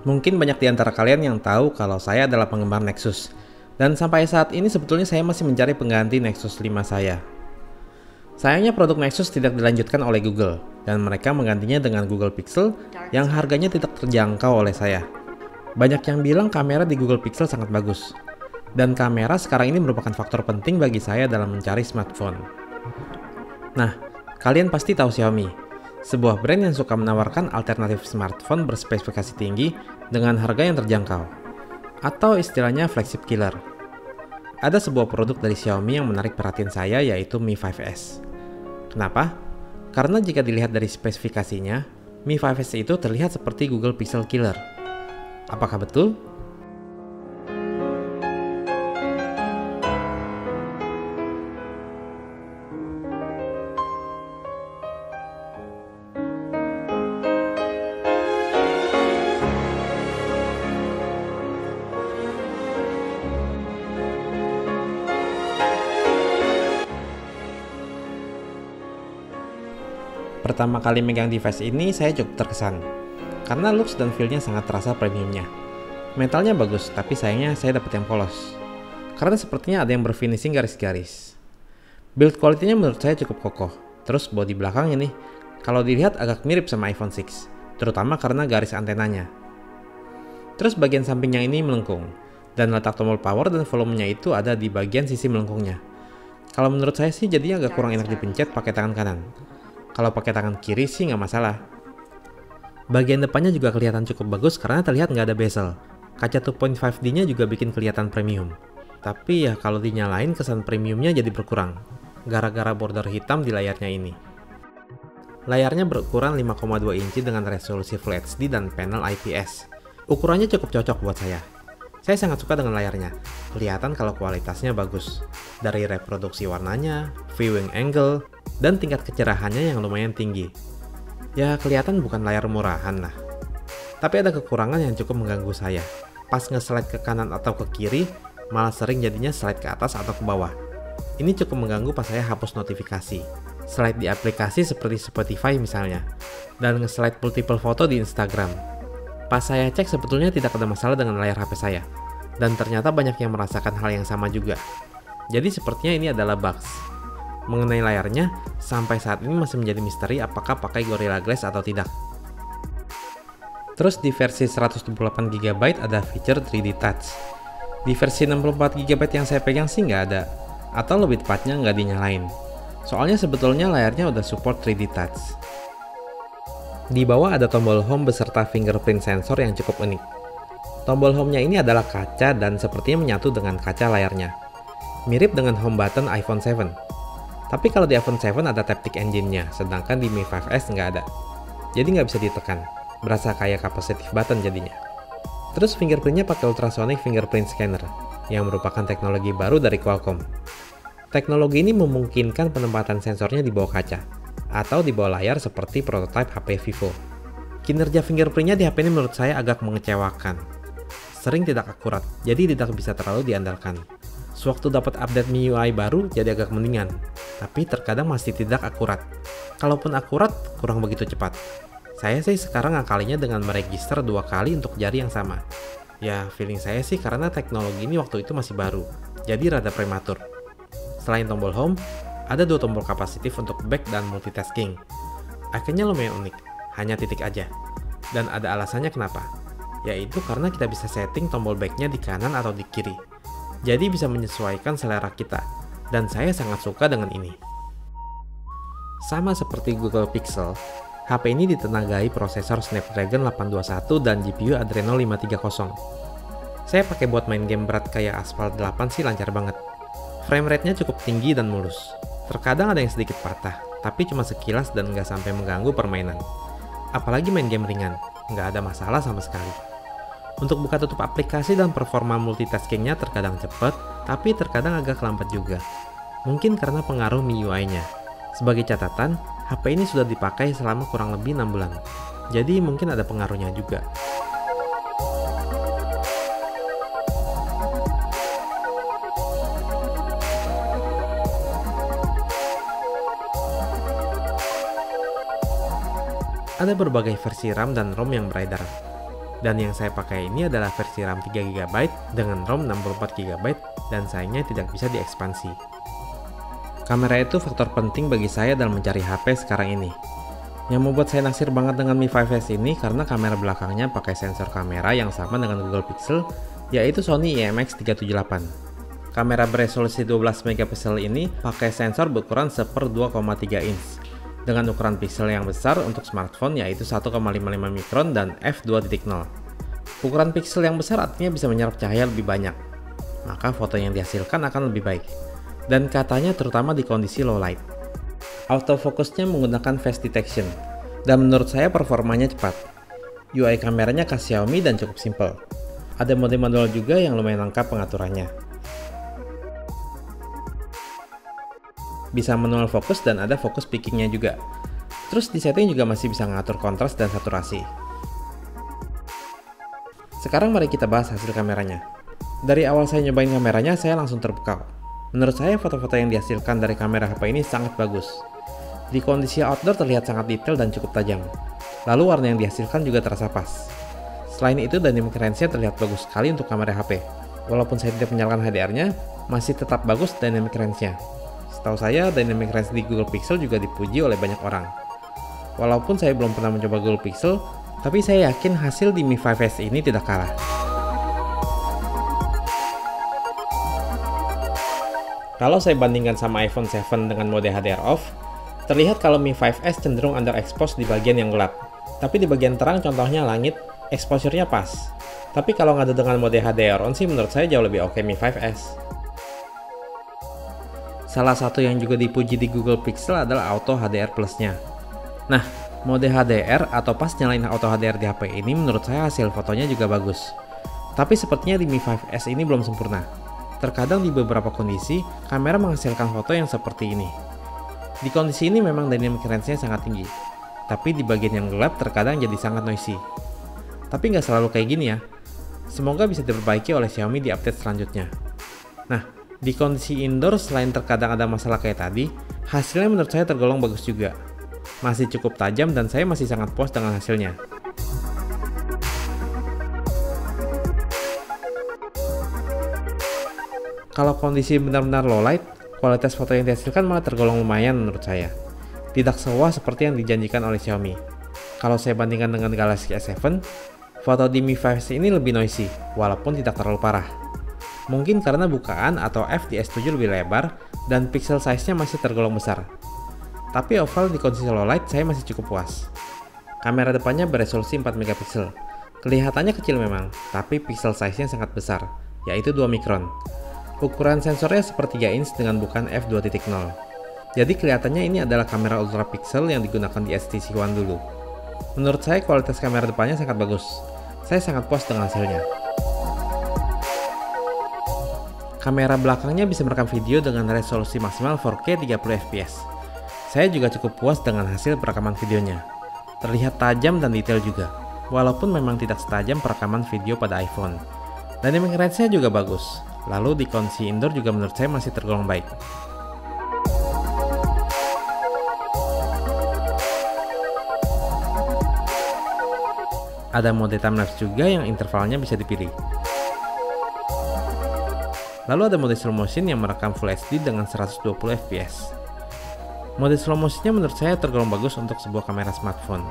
Mungkin banyak di antara kalian yang tahu kalau saya adalah penggemar Nexus. Dan sampai saat ini sebetulnya saya masih mencari pengganti Nexus 5 saya. Sayangnya produk Nexus tidak dilanjutkan oleh Google, dan mereka menggantinya dengan Google Pixel yang harganya tidak terjangkau oleh saya. Banyak yang bilang kamera di Google Pixel sangat bagus. Dan kamera sekarang ini merupakan faktor penting bagi saya dalam mencari smartphone. Nah, kalian pasti tahu Xiaomi, sebuah brand yang suka menawarkan alternatif smartphone berspesifikasi tinggi dengan harga yang terjangkau, atau istilahnya flagship killer. Ada sebuah produk dari Xiaomi yang menarik perhatian saya, yaitu Mi 5S. Kenapa? Karena jika dilihat dari spesifikasinya, Mi 5S itu terlihat seperti Google Pixel killer. Apakah betul? Pertama kali megang device ini, saya cukup terkesan. Karena looks dan feel-nya sangat terasa premiumnya. Metalnya bagus, tapi sayangnya saya dapat yang polos. Karena sepertinya ada yang berfinishing garis-garis. Build quality-nya menurut saya cukup kokoh. Terus bodi belakang ini, kalau dilihat agak mirip sama iPhone 6, terutama karena garis antenanya. Terus bagian sampingnya ini melengkung, dan letak tombol power dan volumenya itu ada di bagian sisi melengkungnya. Kalau menurut saya sih jadinya agak kurang enak dipencet pakai tangan kanan. Kalau pakai tangan kiri sih nggak masalah. Bagian depannya juga kelihatan cukup bagus karena terlihat nggak ada bezel. Kaca 2.5D-nya juga bikin kelihatan premium. Tapi ya kalau dinyalain kesan premiumnya jadi berkurang, gara-gara border hitam di layarnya ini. Layarnya berukuran 5,2 inci dengan resolusi Full HD dan panel IPS. Ukurannya cukup cocok buat saya. Saya sangat suka dengan layarnya. Kelihatan kalau kualitasnya bagus. Dari reproduksi warnanya, viewing angle, dan tingkat kecerahannya yang lumayan tinggi. Ya kelihatan bukan layar murahan lah. Tapi ada kekurangan yang cukup mengganggu saya. Pas nge-slide ke kanan atau ke kiri, malah sering jadinya slide ke atas atau ke bawah. Ini cukup mengganggu pas saya hapus notifikasi. Slide di aplikasi seperti Spotify misalnya. Dan nge-slide multiple foto di Instagram. Pas saya cek sebetulnya tidak ada masalah dengan layar HP saya. Dan ternyata banyak yang merasakan hal yang sama juga. Jadi sepertinya ini adalah bugs. Mengenai layarnya, sampai saat ini masih menjadi misteri apakah pakai Gorilla Glass atau tidak. Terus di versi 128GB ada fitur 3D Touch. Di versi 64GB yang saya pegang sih nggak ada, atau lebih tepatnya nggak dinyalain. Soalnya sebetulnya layarnya udah support 3D Touch. Di bawah ada tombol home beserta fingerprint sensor yang cukup unik. Tombol home-nya ini adalah kaca dan sepertinya menyatu dengan kaca layarnya. Mirip dengan home button iPhone 7. Tapi kalau di iPhone 7 ada Taptic Engine-nya, sedangkan di Mi 5S nggak ada. Jadi nggak bisa ditekan, berasa kayak capacitive button jadinya. Terus fingerprint-nya pakai ultrasonic fingerprint scanner, yang merupakan teknologi baru dari Qualcomm. Teknologi ini memungkinkan penempatan sensornya di bawah kaca, atau di bawah layar seperti prototipe HP Vivo. Kinerja fingerprint-nya di HP ini menurut saya agak mengecewakan. Sering tidak akurat, jadi tidak bisa terlalu diandalkan. Sewaktu dapat update MIUI baru, jadi agak mendingan. Tapi terkadang masih tidak akurat. Kalaupun akurat, kurang begitu cepat. Saya sih sekarang ngakalinya dengan meregister 2 kali untuk jari yang sama. Ya, feeling saya sih karena teknologi ini waktu itu masih baru, jadi rada prematur. Selain tombol home, ada 2 tombol kapasitif untuk back dan multitasking. Akhirnya lumayan unik, hanya titik aja. Dan ada alasannya kenapa. Yaitu karena kita bisa setting tombol back-nya di kanan atau di kiri. Jadi bisa menyesuaikan selera kita, dan saya sangat suka dengan ini. Sama seperti Google Pixel, HP ini ditenagai prosesor Snapdragon 821 dan GPU Adreno 530. Saya pakai buat main game berat kayak Asphalt 8 sih lancar banget. Frame rate-nya cukup tinggi dan mulus. Terkadang ada yang sedikit patah, tapi cuma sekilas dan nggak sampai mengganggu permainan. Apalagi main game ringan, nggak ada masalah sama sekali. Untuk buka tutup aplikasi dan performa multitaskingnya terkadang cepat, tapi terkadang agak lambat juga. Mungkin karena pengaruh MIUI-nya. Sebagai catatan, HP ini sudah dipakai selama kurang lebih 6 bulan. Jadi mungkin ada pengaruhnya juga. Ada berbagai versi RAM dan ROM yang beredar. Dan yang saya pakai ini adalah versi RAM 3GB dengan ROM 64GB dan sayangnya tidak bisa diekspansi. Kamera itu faktor penting bagi saya dalam mencari HP sekarang ini. Yang membuat saya naksir banget dengan Mi 5S ini karena kamera belakangnya pakai sensor kamera yang sama dengan Google Pixel, yaitu Sony IMX378. Kamera beresolusi 12MP ini pakai sensor berukuran 1/2,3 inch dengan ukuran pixel yang besar untuk smartphone yaitu 1,55 mikron dan f2.0. Ukuran pixel yang besar artinya bisa menyerap cahaya lebih banyak, maka foto yang dihasilkan akan lebih baik. Dan katanya terutama di kondisi low light. Autofocusnya menggunakan face detection, dan menurut saya performanya cepat. UI kameranya khas Xiaomi dan cukup simple. Ada mode manual juga yang lumayan lengkap pengaturannya. Bisa manual fokus dan ada fokus pickingnya juga. Terus di setting juga masih bisa ngatur kontras dan saturasi. Sekarang mari kita bahas hasil kameranya. Dari awal saya nyobain kameranya, saya langsung terpukau. Menurut saya foto-foto yang dihasilkan dari kamera HP ini sangat bagus. Di kondisi outdoor terlihat sangat detail dan cukup tajam. Lalu warna yang dihasilkan juga terasa pas. Selain itu dynamic range-nya terlihat bagus sekali untuk kamera HP. Walaupun saya tidak menyalakan HDR-nya, masih tetap bagus dynamic range-nya. Setahu saya, dynamic range di Google Pixel juga dipuji oleh banyak orang. Walaupun saya belum pernah mencoba Google Pixel, tapi saya yakin hasil di Mi 5S ini tidak kalah. Kalau saya bandingkan sama iPhone 7 dengan mode HDR off, terlihat kalau Mi 5S cenderung underexposed di bagian yang gelap. Tapi di bagian terang, contohnya langit, exposure-nya pas. Tapi kalau ngadu dengan mode HDR on sih menurut saya jauh lebih oke Mi 5S. Salah satu yang juga dipuji di Google Pixel adalah Auto HDR Plus-nya. Nah, mode HDR atau pas nyalain Auto HDR di HP ini menurut saya hasil fotonya juga bagus. Tapi sepertinya di Mi 5S ini belum sempurna. Terkadang di beberapa kondisi, kamera menghasilkan foto yang seperti ini. Di kondisi ini memang dynamic range-nya sangat tinggi. Tapi di bagian yang gelap terkadang jadi sangat noisy. Tapi nggak selalu kayak gini ya. Semoga bisa diperbaiki oleh Xiaomi di update selanjutnya. Nah, di kondisi indoor selain terkadang ada masalah kayak tadi, hasilnya menurut saya tergolong bagus juga. Masih cukup tajam dan saya masih sangat puas dengan hasilnya. Kalau kondisi benar-benar low light, kualitas foto yang dihasilkan malah tergolong lumayan menurut saya. Tidak sewah seperti yang dijanjikan oleh Xiaomi. Kalau saya bandingkan dengan Galaxy S7, foto di Mi 5S ini lebih noisy, walaupun tidak terlalu parah. Mungkin karena bukaan atau f di S7 lebih lebar dan pixel size-nya masih tergolong besar. Tapi overall di kondisi low light saya masih cukup puas. Kamera depannya beresolusi 4MP. Kelihatannya kecil memang, tapi pixel size-nya sangat besar, yaitu 2 mikron. Ukuran sensornya sepertiga inch dengan bukaan f2.0. Jadi kelihatannya ini adalah kamera ultra pixel yang digunakan di HTC One dulu. Menurut saya kualitas kamera depannya sangat bagus. Saya sangat puas dengan hasilnya. Kamera belakangnya bisa merekam video dengan resolusi maksimal 4K 30fps. Saya juga cukup puas dengan hasil perekaman videonya. Terlihat tajam dan detail juga, walaupun memang tidak setajam perekaman video pada iPhone. Dynamic range-nya juga bagus. Lalu di kondisi indoor juga menurut saya masih tergolong baik. Ada mode timelapse juga yang intervalnya bisa dipilih. Lalu ada mode slow motion yang merekam Full HD dengan 120fps. Mode slow motionnya menurut saya tergolong bagus untuk sebuah kamera smartphone.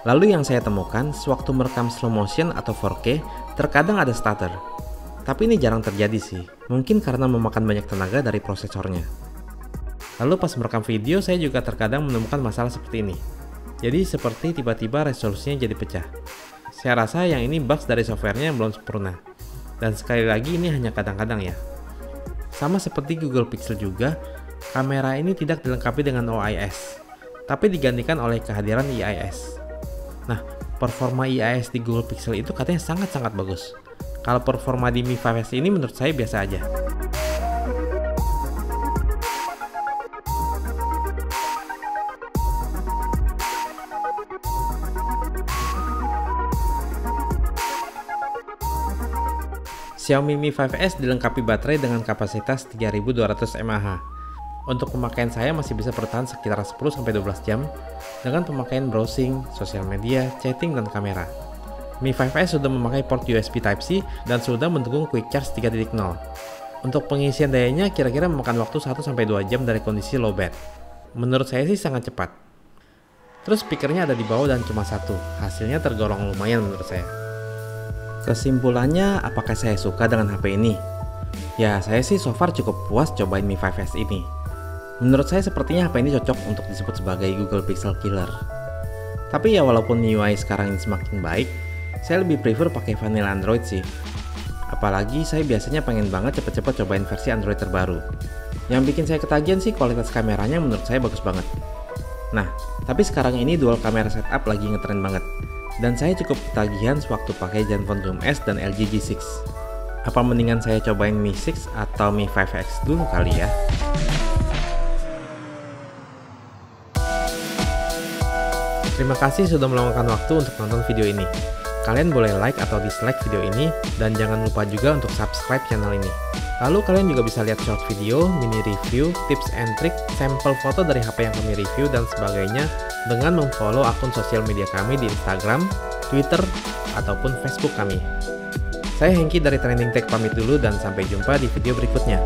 Lalu yang saya temukan, sewaktu merekam slow motion atau 4K, terkadang ada stutter. Tapi ini jarang terjadi sih, mungkin karena memakan banyak tenaga dari prosesornya. Lalu pas merekam video, saya juga terkadang menemukan masalah seperti ini. Jadi seperti tiba-tiba resolusinya jadi pecah. Saya rasa yang ini bugs dari softwarenya yang belum sempurna. Dan sekali lagi ini hanya kadang-kadang ya. Sama seperti Google Pixel juga, kamera ini tidak dilengkapi dengan OIS, tapi digantikan oleh kehadiran IIS. Nah, performa IIS di Google Pixel itu katanya sangat-sangat bagus. Kalau performa di Mi 5S ini menurut saya biasa aja. Xiaomi Mi 5S dilengkapi baterai dengan kapasitas 3200 mAh. Untuk pemakaian saya masih bisa bertahan sekitar 10-12 jam dengan pemakaian browsing, sosial media, chatting, dan kamera. Mi 5S sudah memakai port USB Type-C dan sudah mendukung Quick Charge 3.0. Untuk pengisian dayanya kira-kira memakan waktu 1-2 jam dari kondisi low bat. Menurut saya sih sangat cepat. Terus speakernya ada di bawah dan cuma satu, hasilnya tergolong lumayan menurut saya. Kesimpulannya, apakah saya suka dengan HP ini? Ya, saya sih so far cukup puas cobain Mi 5S ini. Menurut saya sepertinya HP ini cocok untuk disebut sebagai Google Pixel Killer. Tapi ya walaupun UI sekarang ini semakin baik, saya lebih prefer pakai vanilla Android sih. Apalagi saya biasanya pengen banget cepet-cepet cobain versi Android terbaru. Yang bikin saya ketagihan sih kualitas kameranya menurut saya bagus banget. Nah, tapi sekarang ini dual kamera setup lagi ngetren banget. Dan saya cukup ketagihan sewaktu pakai Zenfone Zoom S dan LG G6. Apa mendingan saya cobain Mi 6 atau Mi 5X dulu kali ya? Terima kasih sudah meluangkan waktu untuk nonton video ini. Kalian boleh like atau dislike video ini, dan jangan lupa juga untuk subscribe channel ini. Lalu kalian juga bisa lihat short video, mini review, tips and trick, sampel foto dari HP yang kami review, dan sebagainya dengan memfollow akun sosial media kami di Instagram, Twitter, ataupun Facebook kami. Saya Hengki dari Trending Tech pamit dulu dan sampai jumpa di video berikutnya.